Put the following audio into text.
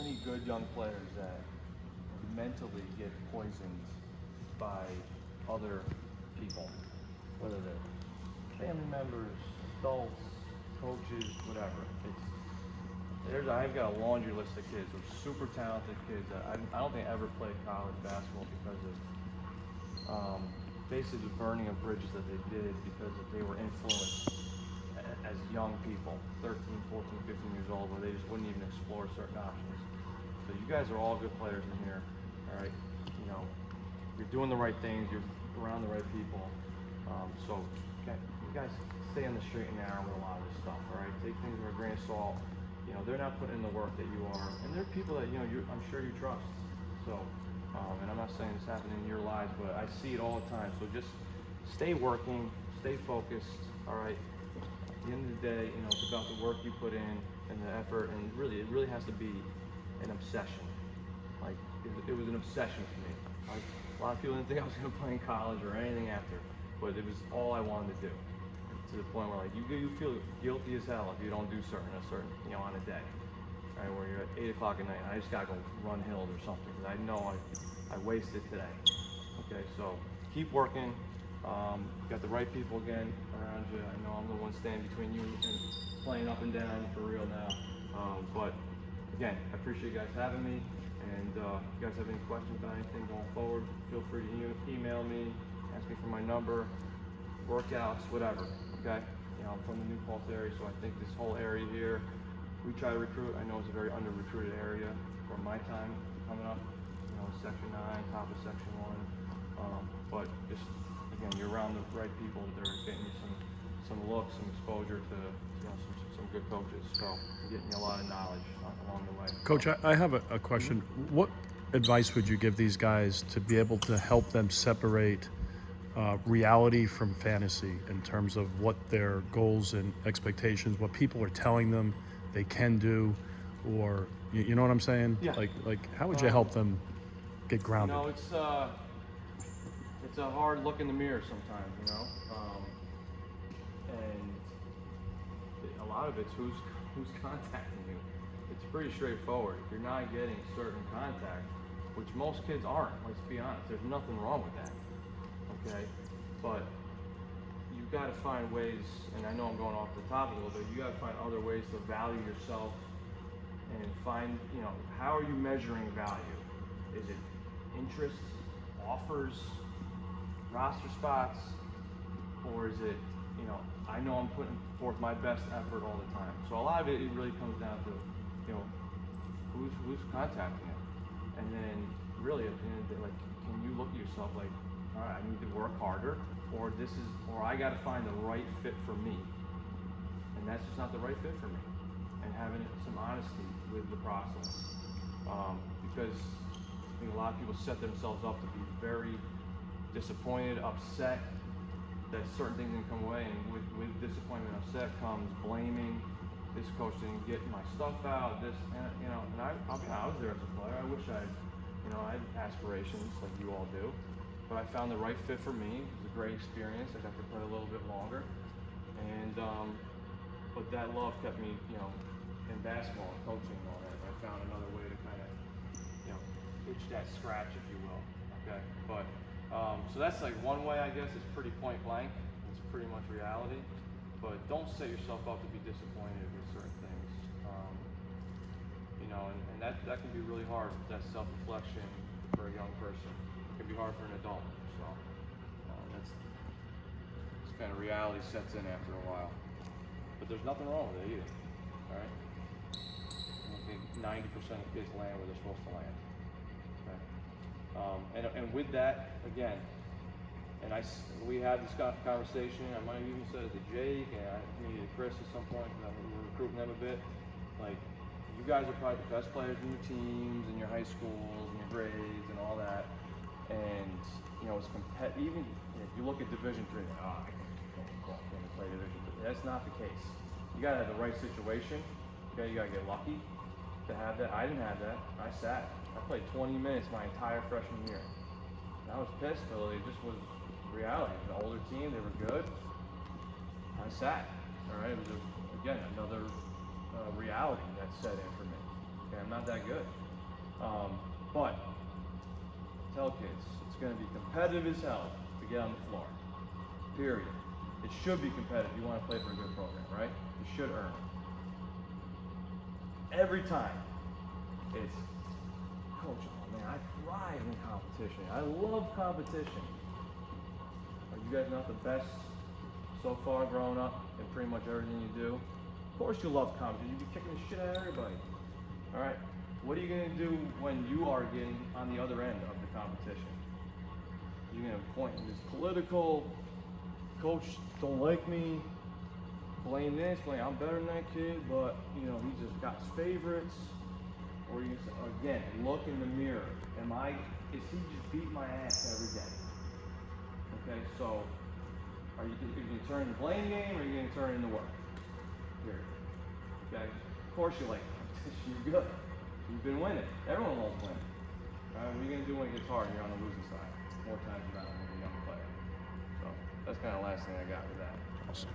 many good young players that mentally get poisoned by other people, whether they're family members, adults, coaches, whatever. I've got a laundry list of kids, who are super talented kids that I don't think ever played college basketball because of basically the burning of bridges that they did because they were influenced as young people, 13, 14, 15 years old, where they just wouldn't even explore certain options. So you guys are all good players in here, all right? You know, you're doing the right things, you're around the right people. So you guys stay on the straight and narrow with a lot of this stuff, all right? Take things with a grain of salt. You know, they're not putting in the work that you are, and they're people that, you know, I'm sure you trust. So, and I'm not saying this happening in your lives, but I see it all the time. So just stay working, stay focused, all right? At the end of the day, you know, it's about the work you put in and the effort, and really, it really has to be an obsession. Like, it was an obsession for me. Like, a lot of people didn't think I was going to play in college or anything after, but it was all I wanted to do. To the point where, like, you feel guilty as hell if you don't do certain, you know, on a day, right? Where you're at 8 o'clock at night, and I just gotta go run hills or something because I know I wasted today. Okay, so keep working. Got the right people again around you. I know I'm the one standing between you and playing up and down for real now. But again, I appreciate you guys having me. And if you guys have any questions about anything going forward, feel free to email me, ask me for my number, workouts, whatever. Okay, you know, I'm from the New Paltz area, so I think this whole area here, we try to recruit. I know it's a very under-recruited area from my time coming up, you know, Section 9, top of Section 1. But just, again, you're around the right people that are getting you some looks, some exposure to, you know, some good coaches. So you're getting you a lot of knowledge along the way. Coach, I have a question. What advice would you give these guys to be able to help them separate reality from fantasy in terms of what their goals and expectations, what people are telling them they can do, or you know what I'm saying? Yeah. Like how would you help them get grounded? You know, it's a hard look in the mirror sometimes, you know, and a lot of it's who's contacting you. It's pretty straightforward. If you're not getting certain contact, which most kids aren't, let's be honest, there's nothing wrong with that. Okay, but you've got to find ways, and I know I'm going off the topic a little bit, you got to find other ways to value yourself and find, you know, how are you measuring value? Is it interest, offers, roster spots, or is it, you know I'm putting forth my best effort all the time. So a lot of it really comes down to, you know, who's contacting you, and then really at the end of the day, like, can you look at yourself like, all right, I need to work harder, or I got to find the right fit for me, and that's just not the right fit for me. And having some honesty with the process, because I think a lot of people set themselves up to be very disappointed, upset that certain things didn't come away, and with disappointment, upset comes blaming. This coach didn't get my stuff out. This, and, you know, and I'll be honest, I was there as a player. I wish I had aspirations like you all do. But I found the right fit for me. It was a great experience. I got to play a little bit longer, and but that love kept me, you know, in basketball and coaching and all that. I found another way to kind of, you know, itch that scratch, if you will. Okay, but so that's like one way, I guess. It's pretty point blank. It's pretty much reality. But don't set yourself up to be disappointed with certain things. You know, and that can be really hard. That self-reflection for a young person. It can be hard for an adult. So that's kind of reality sets in after a while. But there's nothing wrong with it either. All right. I think 90% of kids land where they're supposed to land. Okay. And with that, again, and we had this conversation. I might have even said it to Jake and maybe to Chris at some point. We were recruiting them a bit. Like, you guys are probably the best players in your teams, in your high schools, and your grades, and all that. And you know, it's even if you look at Division III, I can't play Division III. That's not the case. You gotta have the right situation. Okay, you gotta get lucky to have that. I didn't have that. I sat. I played 20 minutes my entire freshman year. And I was pissed, but it just was reality. The older team, they were good. I sat. All right, it was again another reality that set in for me. Okay, I'm not that good. But tell kids it's going to be competitive as hell to get on the floor. Period. It should be competitive. You want to play for a good program, right? You should earn it. Every time, it's coach. Oh man, I thrive in competition. I love competition. Are you guys not the best so far growing up in pretty much everything you do? Of course you love competition. You be kicking the shit out of everybody. All right. What are you gonna do when you are getting on the other end of the competition? You're gonna point to this political, coach don't like me, blame this, blame I'm better than that kid, but you know he just got his favorites. Or you say, again, look in the mirror. Is he just beating my ass every day? Okay, so are you gonna turn the blame game or are you gonna turn it into work? Here. Okay? Of course you like competition, you're good. You've been winning. Everyone loves winning. Alright, what are you gonna do when it gets hard and you're on the losing side? More times than not when you're a young player. So that's kinda the last thing I got with that. Awesome.